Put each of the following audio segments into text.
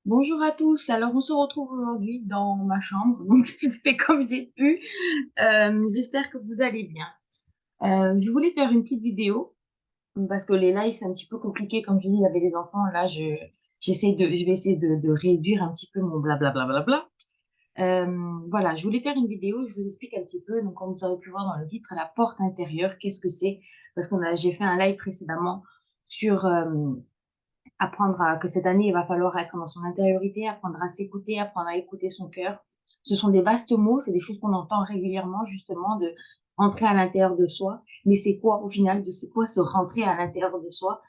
Bonjour à tous, alors on se retrouve aujourd'hui dans ma chambre, donc je fais comme j'ai pu. J'espère que vous allez bien. Je voulais faire une petite vidéo parce que les lives c'est un petit peu compliqué, comme je dis, avec les enfants. Là, je vais essayer de réduire un petit peu mon blablabla. Voilà, je voulais faire une vidéo, je vous explique un petit peu. Donc, comme vous avez pu voir dans le titre, la porte intérieure, qu'est-ce que c'est? Parce j'ai fait un live précédemment sur apprendre à que cette année, il va falloir être dans son intériorité, apprendre à s'écouter, apprendre à écouter son cœur. Ce sont des vastes mots, c'est des choses qu'on entend régulièrement, justement, de rentrer à l'intérieur de soi. Mais c'est quoi, au final, c'est quoi se rentrer à l'intérieur de soi?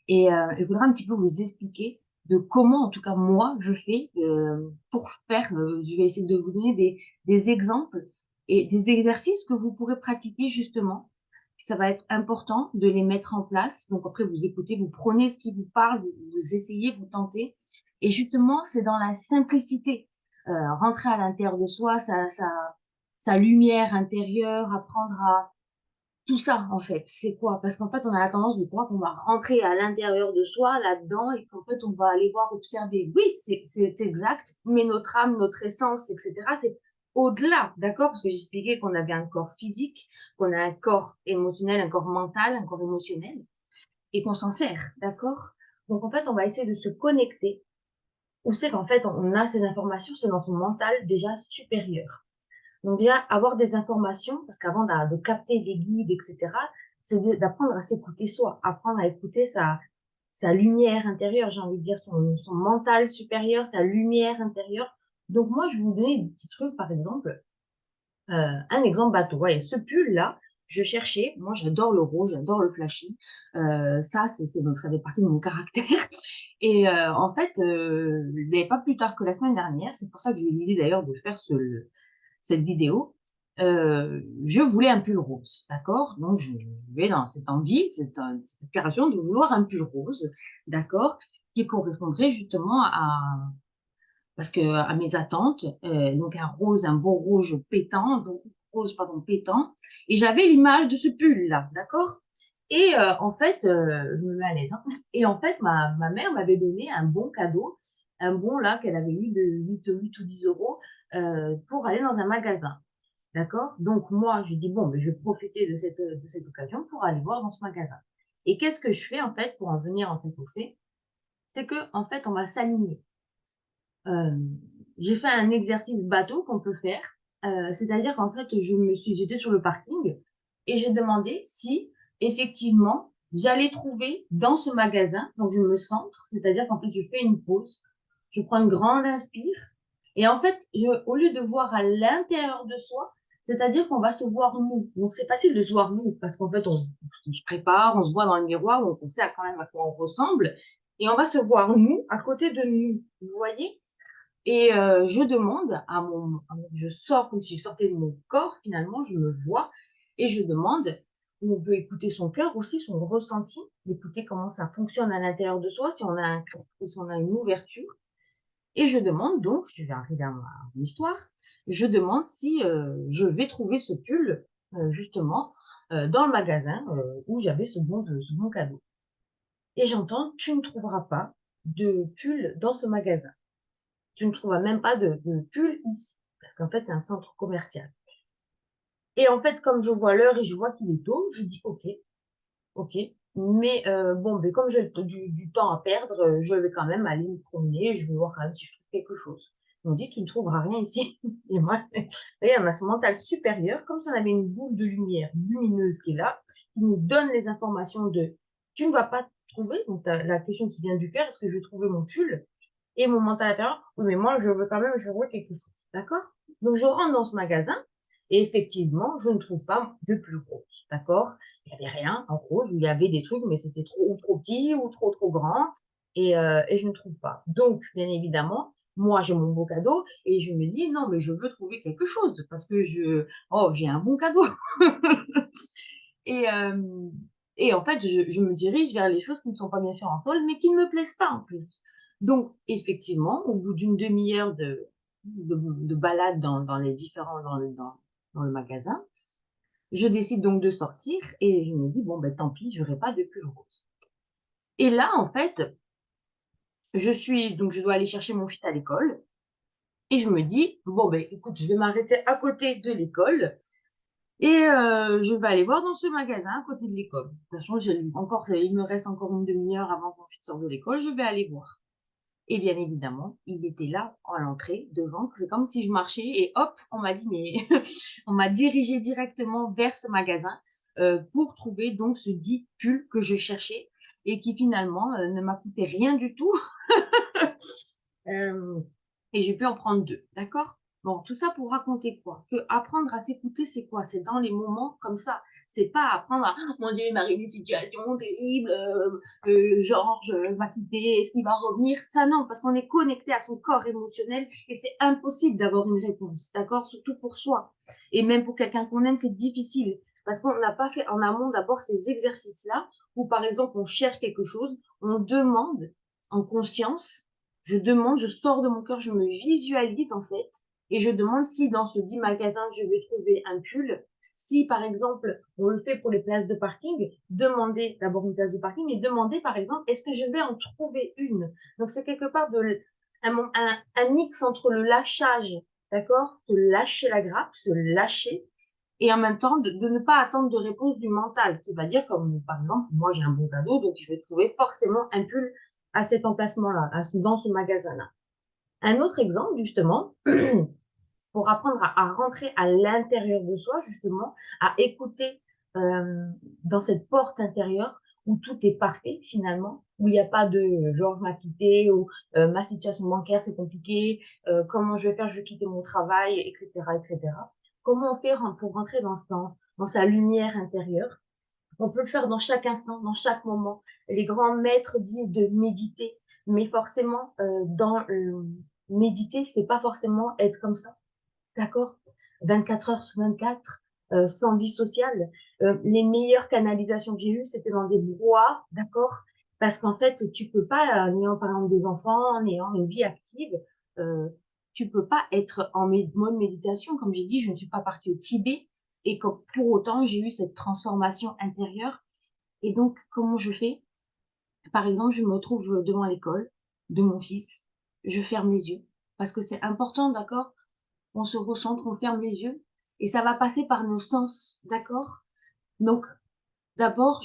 Je voudrais un petit peu vous expliquer de comment, en tout cas, moi, je fais pour faire, je vais essayer de vous donner des exemples et des exercices que vous pourrez pratiquer, justement. Ça va être important de les mettre en place. Donc après, vous écoutez, vous prenez ce qui vous parle, vous essayez, vous tentez. Et justement, c'est dans la simplicité. Rentrer à l'intérieur de soi, sa lumière intérieure, apprendre à tout ça, en fait. C'est quoi? Parce qu'en fait, on a la tendance de croire qu'on va rentrer à l'intérieur de soi, là-dedans, et qu'en fait, on va aller voir, observer. Oui, c'est exact, mais notre âme, notre essence, etc., c'est au-delà, d'accord? Parce que j'expliquais qu'on avait un corps physique, qu'on a un corps émotionnel, un corps mental, un corps émotionnel, et qu'on s'en sert, d'accord? Donc, en fait, on va essayer de se connecter. On sait qu'en fait, on a ces informations, c'est dans son mental déjà supérieur. Donc déjà, avoir des informations, parce qu'avant de capter des guides, etc., c'est d'apprendre à s'écouter soi, apprendre à écouter sa lumière intérieure, j'ai envie de dire son mental supérieur, sa lumière intérieure. Donc moi, je vais vous donner des petits trucs, par exemple, un exemple bateau. Ouais, ce pull-là, je cherchais, moi j'adore le rose, j'adore le flashy, ça fait partie de mon caractère. En fait, mais pas plus tard que la semaine dernière, c'est pour ça que j'ai eu l'idée d'ailleurs de faire cette vidéo, je voulais un pull rose, d'accord? Donc je vais dans cette envie, cette aspiration de vouloir un pull rose, d'accord? Qui correspondrait justement à mes attentes, donc un rose, un beau rouge pétant, donc rose pardon pétant, et j'avais l'image de ce pull-là, d'accord? En fait, je me mets à l'aise, hein, et en fait ma mère m'avait donné un bon cadeau, un bon là qu'elle avait eu de 8 ou 10 euros pour aller dans un magasin. D'accord? Donc moi, je dis: «Bon, mais je vais profiter de cette occasion pour aller voir dans ce magasin». Et qu'est-ce que je fais en fait pour en venir en fait au fait? C'est qu'en fait, on va s'aligner. J'ai fait un exercice bateau qu'on peut faire, c'est-à-dire qu'en fait, j'étais sur le parking et j'ai demandé si effectivement j'allais trouver dans ce magasin, donc je me centre, c'est-à-dire qu'en fait, je fais une pause, je prends une grande inspire et en fait, au lieu de voir à l'intérieur de soi, c'est-à-dire qu'on va se voir nous. Donc c'est facile de se voir vous parce qu'en fait, on se prépare, on se voit dans le miroir, donc on sait quand même à quoi on ressemble et on va se voir nous à côté de nous. Vous voyez? Je demande je sors comme si je sortais de mon corps finalement, je me vois et je demande ou on peut écouter son cœur aussi, son ressenti, d'écouter comment ça fonctionne à l'intérieur de soi, si on a un cœur ou si on a une ouverture et je demande donc, je vais arriver à mon histoire, je demande si, je vais trouver ce pull, justement, dans le magasin, où j'avais ce bon cadeau et j'entends: «Tu ne trouveras pas de pull dans ce magasin». Tu ne trouveras même pas de pull ici. Parce qu'en fait, c'est un centre commercial. Et en fait, comme je vois l'heure et je vois qu'il est tôt, je dis: «OK, OK, mais bon, beh, comme j'ai du temps à perdre, je vais quand même aller me promener, je vais voir quand même si je trouve quelque chose». Ils m'ont dit: «Tu ne trouveras rien ici». Et moi, vous voyez, on a ce mental supérieur, comme si on avait une boule de lumière lumineuse qui est là, qui nous donne les informations de: «Tu ne vas pas trouver», donc tu la question qui vient du cœur: «Est-ce que je vais trouver mon pull?» Et mon mental intérieur: «Oui, mais moi, je veux quand même jouer quelque chose». D'accord? Donc je rentre dans ce magasin et effectivement, je ne trouve pas de pull rose. D'accord? Il y avait rien en rose, il y avait des trucs, mais c'était trop petit ou trop grand et je ne trouve pas. Donc bien évidemment, moi, j'ai mon beau cadeau et je me dis: «Non, mais je veux trouver quelque chose parce que j'ai un bon cadeau». Et hem en fait, je me dirige vers les choses qui ne sont pas bien sûr en sol, mais qui ne me plaisent pas en plus. Donc effectivement, au bout d'une demi-heure de balade dans les différents dans le magasin, je décide donc de sortir et je me dis: «Bon, ben tant pis, j'aurai pas de pull rose». Et là, en fait, Donc je dois aller chercher mon fils à l'école et je me dis: «Bon, ben écoute, je vais m'arrêter à côté de l'école et je vais aller voir dans ce magasin à côté de l'école. De toute façon, il me reste encore une demi-heure avant que mon fils sorte de l'école, je vais aller voir». Et bien évidemment, il était là à l'entrée, devant. C'est comme si je marchais et hop, on m'a dit mais on m'a dirigée directement vers ce magasin, pour trouver donc ce dit pull que je cherchais et qui finalement, ne m'a coûté rien du tout. Hem Et j'ai pu en prendre 2, d'accord? Bon, tout ça pour raconter quoi? Que apprendre à s'écouter, c'est quoi? C'est dans les moments comme ça. C'est pas apprendre à: «Oh mon Dieu, il m'arrive une situation terrible, Georges, m'a quitté, est-ce qu'il va revenir?» Ça non, parce qu'on est connecté à son corps émotionnel et c'est impossible d'avoir une réponse, d'accord? Surtout pour soi et même pour quelqu'un qu'on aime, c'est difficile parce qu'on n'a pas fait en amont d'abord ces exercices-là où, par exemple, on cherche quelque chose, on demande en conscience, je sors de mon cœur, je me visualise en fait, et je demande si dans ce dit magasin, je vais trouver un pull. Si par exemple, on le fait pour les places de parking, demander d'abord une place de parking et demander par exemple, est-ce que je vais en trouver une? Donc c'est quelque part un mix entre le lâchage, d'accord? Se lâcher la grappe, se lâcher, et en même temps de ne pas attendre de réponse du mental qui va dire comme par exemple, moi j'ai un bon cadeau, donc je vais trouver forcément un pull à cet emplacement-là, dans ce magasin-là. Un autre exemple, justement, pour apprendre à rentrer à l'intérieur de soi, justement, à écouter dans cette porte intérieure où tout est parfait finalement, où il n'y a pas de Georges m'a quitté ou ma situation bancaire c'est compliqué, comment je vais faire, je vais quitter mon travail, etc., etc. Comment faire pour rentrer dans sa lumière intérieure? On peut le faire dans chaque instant, dans chaque moment. Les grands maîtres disent de méditer, mais forcément, méditer, c'est pas forcément être comme ça, d'accord? 24 heures sur 24, sans vie sociale. Les meilleures canalisations que j'ai eues, c'était dans des brouhahas, d'accord? Parce qu'en fait, tu peux pas, en ayant par exemple des enfants, en ayant une vie active, heu, tu peux pas être en mode méditation. Comme j'ai dit, je ne suis pas partie au Tibet et que pour autant, j'ai eu cette transformation intérieure. Et donc, comment je fais? Par exemple, je me retrouve devant l'école de mon fils, je ferme les yeux parce que c'est important, d'accord? On se recentre, on ferme les yeux et ça va passer par nos sens, d'accord? Donc, d'abord,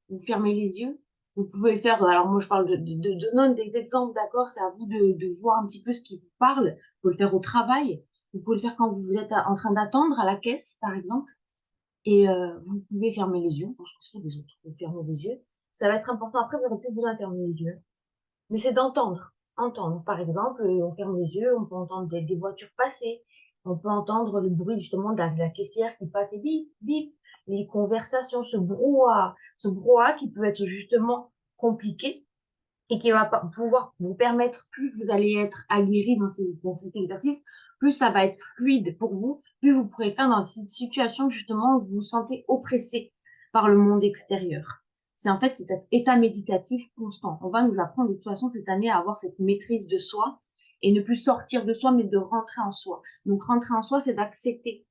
vous fermez les yeux. Vous pouvez le faire, alors moi je parle de donne des exemples, d'accord? C'est à vous de voir un petit peu ce qui vous parle. Vous pouvez le faire au travail. Vous pouvez le faire quand vous êtes en train d'attendre à la caisse, par exemple. Et vous pouvez fermer les yeux. Moi, je conseille les autres de fermer les yeux. Ça va être important. Après, vous n'aurez plus besoin de fermer les yeux. Mais c'est d'entendre. Entendre. Par exemple, on ferme les yeux, on peut entendre des voitures passer. On peut entendre le bruit justement de la caissière qui passe et bip, bip. Les conversations, ce brouhaha qui peut être justement compliqué et qui va pouvoir vous permettre, plus vous allez être aguerri dans cet exercice, plus ça va être fluide pour vous, plus vous pourrez faire dans cette situation justement où vous vous sentez oppressé par le monde extérieur. C'est en fait cet état méditatif constant. On va nous apprendre de toute façon cette année à avoir cette maîtrise de soi et ne plus sortir de soi, mais de rentrer en soi. Donc rentrer en soi, c'est d'accepter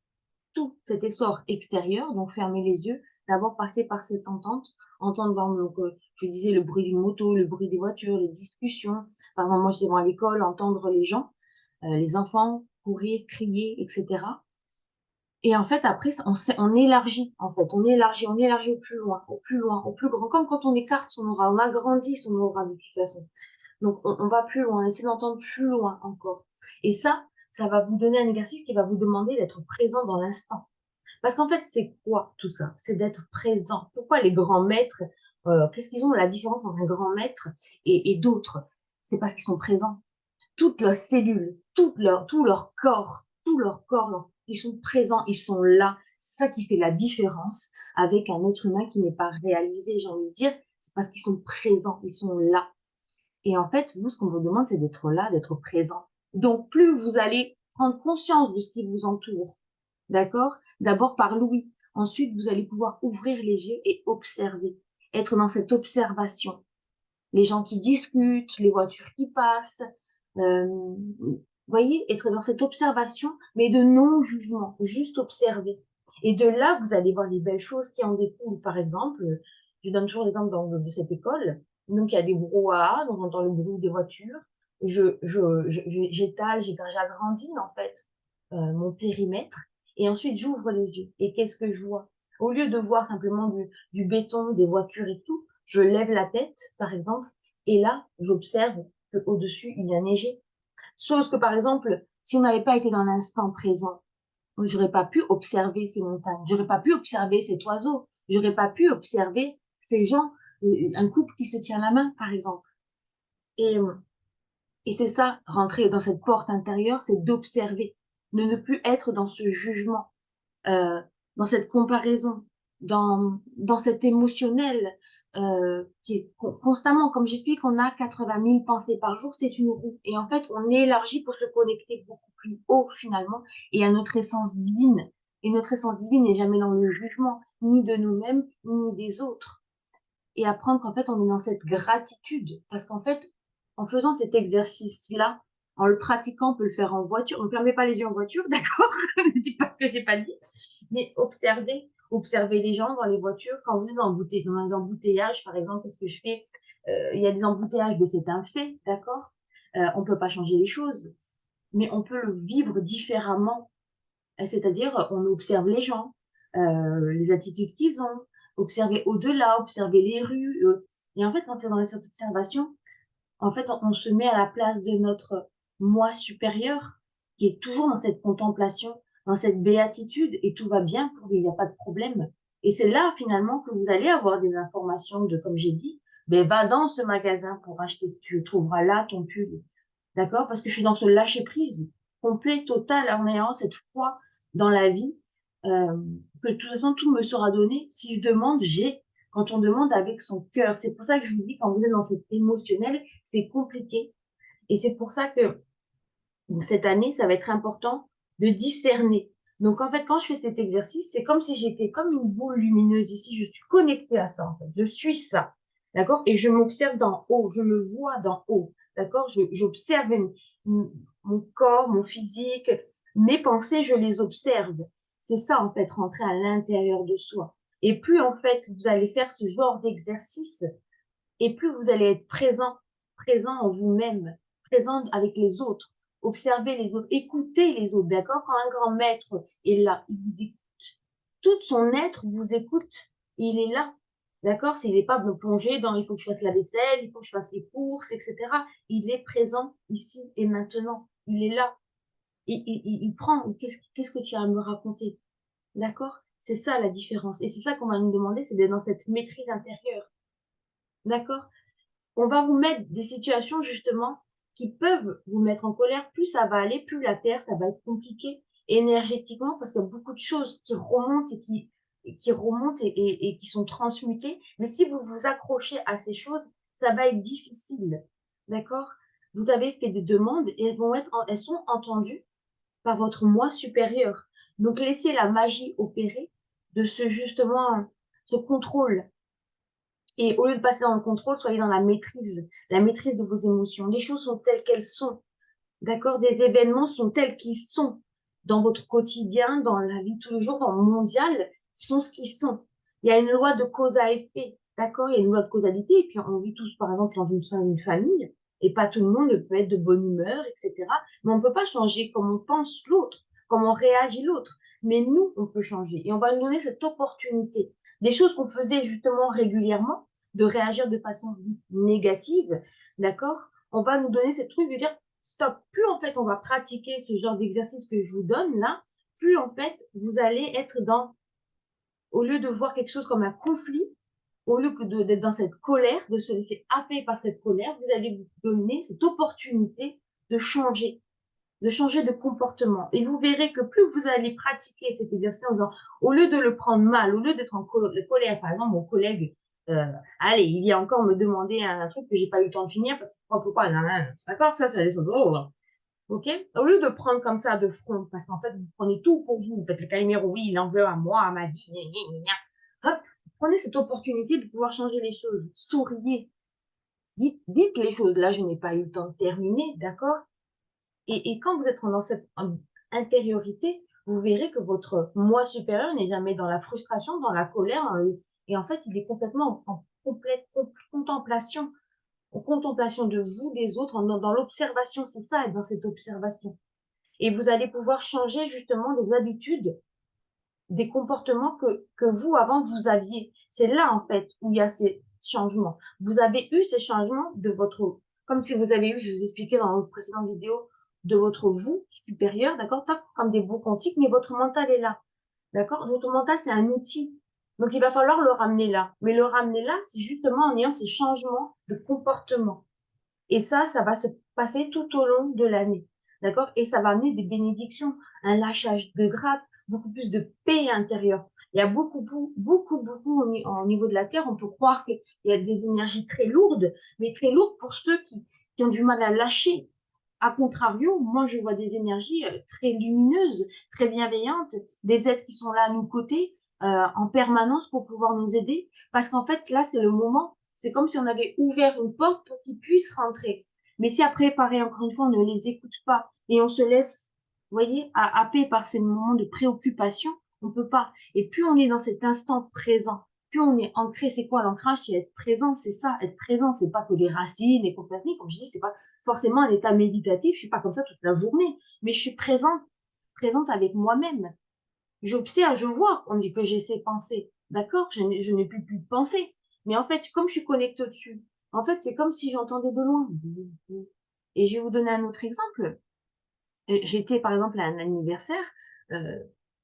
tout cet essor extérieur, donc fermer les yeux, d'abord passer par cette entente, entendre, donc, je disais le bruit d'une moto, le bruit des voitures, les discussions. Par exemple, moi, j'étais devant l'école, entendre les gens, les enfants courir, crier, etc. Et en fait, après, on élargit, en fait, on élargit au plus loin, au plus loin, au plus grand. Comme quand on écarte son aura, on agrandit son aura de toute façon. Donc, on va plus loin, on essaie d'entendre plus loin encore. Et ça va vous donner un exercice qui va vous demander d'être présent dans l'instant. Parce qu'en fait, c'est quoi tout ça? C'est d'être présent. Pourquoi les grands maîtres, qu'est-ce qu'ils ont la différence entre un grand maître et d'autres? C'est parce qu'ils sont présents. Toutes leurs cellules, tout leur corps, ils sont présents, ils sont là. C'est ça qui fait la différence avec un être humain qui n'est pas réalisé, j'ai envie de dire. C'est parce qu'ils sont présents, ils sont là. Et en fait, vous, ce qu'on vous demande, c'est d'être là, d'être présent. Donc, plus vous allez prendre conscience de ce qui vous entoure, d'accord? D'abord par l'ouïe. Ensuite, vous allez pouvoir ouvrir les yeux et observer. Être dans cette observation. Les gens qui discutent, les voitures qui passent. Vous voyez, être dans cette observation, mais de non-jugement, juste observer. Et de là, vous allez voir les belles choses qui en découlent. Par exemple, je donne toujours l'exemple de cette école. Donc, il y a des brouhahas, donc j'entends le bruit des voitures. J'étale, j'agrandis, en fait, mon périmètre. Et ensuite, j'ouvre les yeux. Et qu'est-ce que je vois? Au lieu de voir simplement du béton, des voitures et tout, je lève la tête, par exemple, et là, j'observe qu'au-dessus, il y a neigé. Chose que, par exemple, si on n'avait pas été dans l'instant présent, j'aurais pas pu observer ces montagnes, j'aurais pas pu observer cet oiseau, j'aurais pas pu observer ces gens, un couple qui se tient la main, par exemple. Et, et c'est ça, rentrer dans cette porte intérieure, c'est d'observer, de ne plus être dans ce jugement, euh, dans cette comparaison, dans cet émotionnel qui est constamment, comme j'explique, on a 80 000 pensées par jour, c'est une roue. Et en fait, on élargit pour se connecter beaucoup plus haut finalement et à notre essence divine. Et notre essence divine n'est jamais dans le jugement, ni de nous-mêmes, ni des autres. Et apprendre qu'en fait, on est dans cette gratitude. Parce qu'en fait, en faisant cet exercice-là, en le pratiquant, on peut le faire en voiture. Ne fermez pas les yeux en voiture, d'accord? Ne dites pas ce que j'ai pas dit. Mais observez les gens dans les voitures. Quand vous êtes dans les embouteillages, par exemple, qu'est-ce que je fais? Il y a des embouteillages, mais c'est un fait, d'accord? On peut pas changer les choses, mais on peut le vivre différemment. C'est-à-dire, on observe les gens, les attitudes qu'ils ont, observer au-delà, observer les rues. Et en fait, quand tu es dans cette observation, en fait, on se met à la place de notre moi supérieur, qui est toujours dans cette contemplation, dans cette béatitude, et tout va bien pour lui, il n'y a pas de problème. Et c'est là, finalement, que vous allez avoir des informations de, comme j'ai dit, ben, va dans ce magasin pour acheter, tu trouveras là ton pull. D'accord? Parce que je suis dans ce lâcher-prise complet, total, en ayant cette foi dans la vie, que de toute façon, tout me sera donné. Si je demande, j'ai. Quand on demande avec son cœur, c'est pour ça que je vous dis, quand vous êtes dans cet émotionnel, c'est compliqué. Et c'est pour ça que cette année, ça va être important de discerner. Donc, en fait, quand je fais cet exercice, c'est comme si j'étais comme une boule lumineuse ici. Je suis connectée à ça, en fait. Je suis ça. D'accord? Et je m'observe d'en haut. Je me vois d'en haut. D'accord? J'observe mon corps, mon physique, mes pensées, je les observe. C'est ça, en fait, rentrer à l'intérieur de soi. Et plus, en fait, vous allez faire ce genre d'exercice, et plus vous allez être présent en vous-même, présent avec les autres, observer les autres, écouter les autres, d'accord? Quand un grand maître est là, il vous écoute. Tout son être vous écoute. Il est là, d'accord? S'il n'est pas plongé dans il faut que je fasse la vaisselle, il faut que je fasse les courses, etc. Il est présent ici et maintenant. Il est là. Il prend, qu'est-ce que tu as à me raconter? D'accord? C'est ça la différence. Et c'est ça qu'on va nous demander, c'est d'être dans cette maîtrise intérieure. D'accord? On va vous mettre des situations justement qui peuvent vous mettre en colère. Plus ça va aller, plus la terre, ça va être compliqué énergétiquement parce qu'il y a beaucoup de choses qui remontent qui remontent et qui sont transmutées. Mais si vous vous accrochez à ces choses, ça va être difficile. D'accord? Vous avez fait des demandes et elles sont entendues par votre moi supérieur. Donc laissez la magie opérer de ce contrôle et au lieu de passer dans le contrôle, soyez dans la maîtrise de vos émotions. Les choses sont telles qu'elles sont. D'accord? Des événements sont tels qu'ils sont dans votre quotidien, dans la vie de tous les jours, dans le mondial, sont ce qu'ils sont. Il y a une loi de cause à effet. D'accord? Il y a une loi de causalité. Et puis, on vit tous, par exemple, dans une famille. Et pas tout le monde peut être de bonne humeur, etc. Mais on ne peut pas changer comme on pense l'autre, comme on réagit l'autre. Mais nous, on peut changer. Et on va nous donner cette opportunité. Des choses qu'on faisait justement régulièrement, de réagir de façon négative, d'accord? On va nous donner ce truc de dire, stop, plus en fait on va pratiquer ce genre d'exercice que je vous donne là, plus en fait vous allez être au lieu de voir quelque chose comme un conflit, au lieu d'être dans cette colère, de se laisser happer par cette colère, vous allez vous donner cette opportunité de changer de comportement. Et vous verrez que plus vous allez pratiquer cet exercice en disant, au lieu de le prendre mal, au lieu d'être en colère, par exemple, mon collègue, allez, il vient encore me demander un truc que j'ai pas eu le temps de finir parce que pourquoi, d'accord, ça laisse, oh, ok? Au lieu de prendre comme ça de front, parce qu'en fait, vous prenez tout pour vous, vous faites le Calimero, oui, il en veut à moi, à ma vie, gna, gna, gna. Hop, prenez cette opportunité de pouvoir changer les choses. Souriez. Dites les choses. Là, je n'ai pas eu le temps de terminer, d'accord? Et quand vous êtes dans cette intériorité, vous verrez que votre moi supérieur n'est jamais dans la frustration, dans la colère, et en fait, il est complètement complète contemplation, contemplation de vous, des autres, dans l'observation, c'est ça, être dans cette observation. Et vous allez pouvoir changer justement des habitudes, des comportements que vous, avant, vous aviez. C'est là, en fait, où il y a ces changements. Vous avez eu ces changements de votre, comme si vous avez eu, je vous expliquais dans une précédente vidéo, de votre vous supérieur, d'accord, comme des bouts quantiques, mais votre mental est là, d'accord. Votre mental, c'est un outil. Donc, il va falloir le ramener là. Mais le ramener là, c'est justement en ayant ces changements de comportement. Et ça va se passer tout au long de l'année. D'accord? Et ça va amener des bénédictions, un lâchage de grappe, beaucoup plus de paix intérieure. Il y a beaucoup au niveau de la Terre. On peut croire qu'il y a des énergies très lourdes, mais très lourdes pour ceux qui ont du mal à lâcher. A contrario, moi, je vois des énergies très lumineuses, très bienveillantes, des êtres qui sont là à nos côtés en permanence pour pouvoir nous aider. Parce qu'en fait, là, c'est le moment. C'est comme si on avait ouvert une porte pour qu'ils puissent rentrer. Mais si après, pareil, encore une fois, on ne les écoute pas et on se laisse, vous voyez, happer par ces moments de préoccupation, on ne peut pas. Et plus on est dans cet instant présent, plus on est ancré. C'est quoi l'ancrage? C'est être présent, c'est ça. Être présent, c'est pas que les racines et compagnie. Comme je dis, c'est pas forcément un état méditatif. Je suis pas comme ça toute la journée, mais je suis présente avec moi-même. J'observe, je vois. On dit que j'ai ces pensées. D'accord? Je n'ai plus de pensées. Mais en fait, comme je suis connectée au-dessus, en fait, c'est comme si j'entendais de loin. Et je vais vous donner un autre exemple. J'étais, par exemple, à un anniversaire, euh,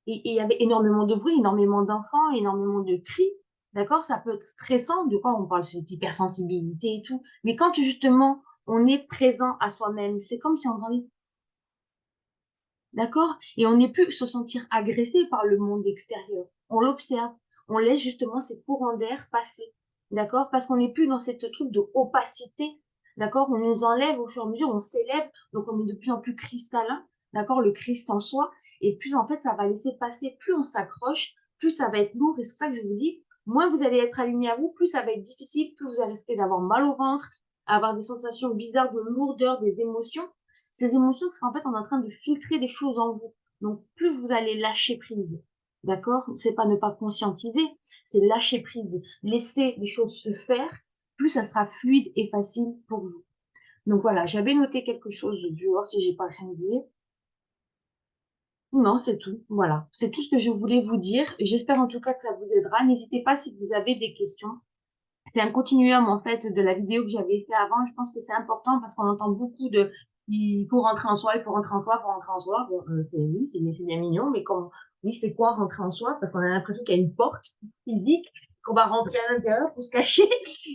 et il y avait énormément de bruit, énormément d'enfants, énormément de cris. D'accord? Ça peut être stressant. De quoi on parle? C'est d'hypersensibilité et tout. Mais quand justement, on est présent à soi-même, c'est comme si on entendait. D'accord? Et on n'est plus se sentir agressé par le monde extérieur. On l'observe. On laisse justement ces courants d'air passer. D'accord? Parce qu'on n'est plus dans cette truc de opacité. D'accord? On nous enlève au fur et à mesure, on s'élève. Donc on est de plus en plus cristallin. D'accord? Le Christ en soi. Et plus en fait, ça va laisser passer. Plus on s'accroche, plus ça va être lourd. Et c'est pour ça que je vous dis, moins vous allez être aligné à vous, plus ça va être difficile, plus vous allez risquer d'avoir mal au ventre, avoir des sensations bizarres de lourdeur, des émotions. Ces émotions, c'est qu'en fait, on est en train de filtrer des choses en vous. Donc, plus vous allez lâcher prise, d'accord? C'est pas ne pas conscientiser, c'est lâcher prise. Laisser les choses se faire, plus ça sera fluide et facile pour vous. Donc voilà, j'avais noté quelque chose, je vais voir si j'ai pas rien oublié. Non, c'est tout. Voilà, c'est tout ce que je voulais vous dire. J'espère en tout cas que ça vous aidera. N'hésitez pas si vous avez des questions. C'est un continuum en fait de la vidéo que j'avais fait avant. Je pense que c'est important parce qu'on entend beaucoup de il faut rentrer en soi, il faut rentrer en soi, il faut rentrer en soi. Bon, c'est oui, c'est bien mignon, mais comme oui, c'est quoi rentrer en soi? Parce qu'on a l'impression qu'il y a une porte physique qu'on va rentrer à l'intérieur pour se cacher.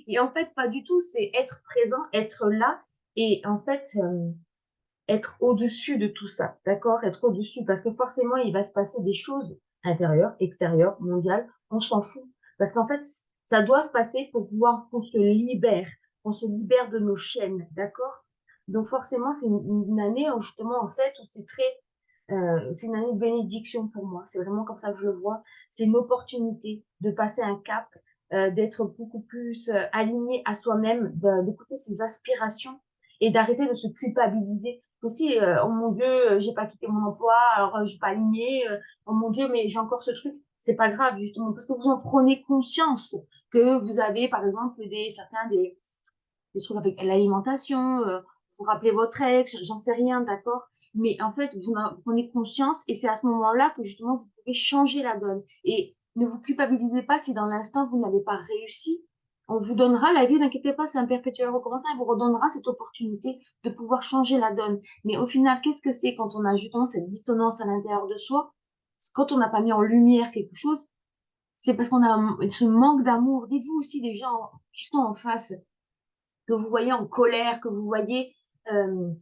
Et en fait, pas du tout. C'est être présent, être là et en fait être au-dessus de tout ça, d'accord? Être au-dessus parce que forcément, il va se passer des choses intérieures, extérieures, mondiales. On s'en fout parce qu'en fait, ça doit se passer pour pouvoir qu'on se libère de nos chaînes, d'accord? Donc forcément, c'est une année justement en 7 où c'est une année de bénédiction pour moi. C'est vraiment comme ça que je le vois. C'est une opportunité de passer un cap, d'être beaucoup plus aligné à soi-même, d'écouter ses aspirations et d'arrêter de se culpabiliser. Aussi, oh mon Dieu, j'ai pas quitté mon emploi, alors je suis pas alignée, oh mon Dieu, mais j'ai encore ce truc. C'est pas grave, justement, parce que vous en prenez conscience que vous avez, par exemple, des trucs avec l'alimentation, vous rappelez votre ex, j'en sais rien, d'accord? Mais en fait, vous en prenez conscience et c'est à ce moment-là que justement vous pouvez changer la donne. Et ne vous culpabilisez pas si dans l'instant vous n'avez pas réussi. On vous donnera la vie, n'inquiétez pas, c'est un perpétuel recommencement, et vous redonnera cette opportunité de pouvoir changer la donne. Mais au final, qu'est-ce que c'est quand on a justement cette dissonance à l'intérieur de soi? Quand on n'a pas mis en lumière quelque chose, c'est parce qu'on a ce manque d'amour. Dites-vous aussi les gens qui sont en face que vous voyez en colère, que vous voyez euh,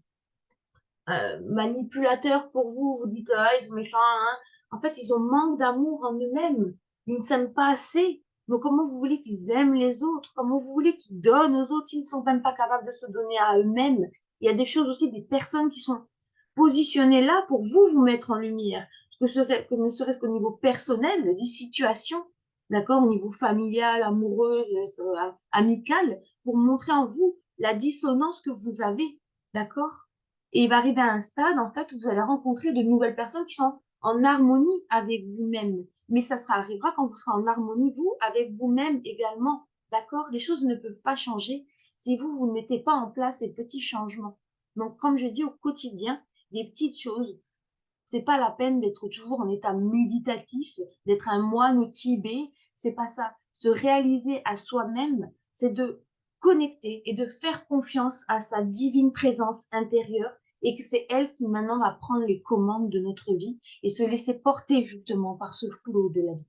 manipulateurs pour vous, vous dites ah, ils sont méchants, hein. En fait, ils ont manque d'amour en eux-mêmes. Ils ne s'aiment pas assez. Donc, comment vous voulez qu'ils aiment les autres? Comment vous voulez qu'ils donnent aux autres s'ils ne sont même pas capables de se donner à eux-mêmes? Il y a des choses aussi, des personnes qui sont positionnées là pour vous vous mettre en lumière. Que ne serait-ce qu'au niveau personnel, des situations, d'accord, au niveau familial, amoureux, amical, pour montrer en vous la dissonance que vous avez, d'accord? Et il va arriver à un stade, en fait, où vous allez rencontrer de nouvelles personnes qui sont en harmonie avec vous-même. Mais ça arrivera quand vous serez en harmonie, vous, avec vous-même également. d'accord? Les choses ne peuvent pas changer si vous ne mettez pas en place ces petits changements. Donc, comme je dis au quotidien, des petites choses. C'est pas la peine d'être toujours en état méditatif, d'être un moine au Tibet, c'est pas ça. Se réaliser à soi-même, c'est de connecter et de faire confiance à sa divine présence intérieure et que c'est elle qui maintenant va prendre les commandes de notre vie et se laisser porter justement par ce flot de la vie.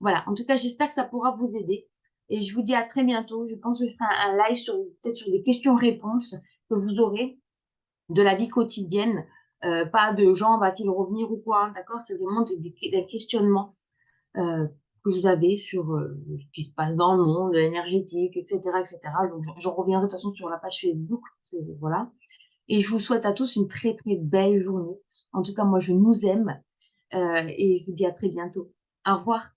Voilà, en tout cas, j'espère que ça pourra vous aider et je vous dis à très bientôt. Je pense que je ferai un live sur peut-être sur des questions-réponses que vous aurez de la vie quotidienne, pas de Jean va-t-il revenir ou quoi, d'accord? C'est vraiment des questionnements que vous avez sur ce qui se passe dans le monde, énergétique, etc., etc. Donc, j'en reviendrai de toute façon sur la page Facebook, voilà. Et je vous souhaite à tous une très très belle journée. En tout cas, moi, je nous aime et je vous dis à très bientôt. Au revoir.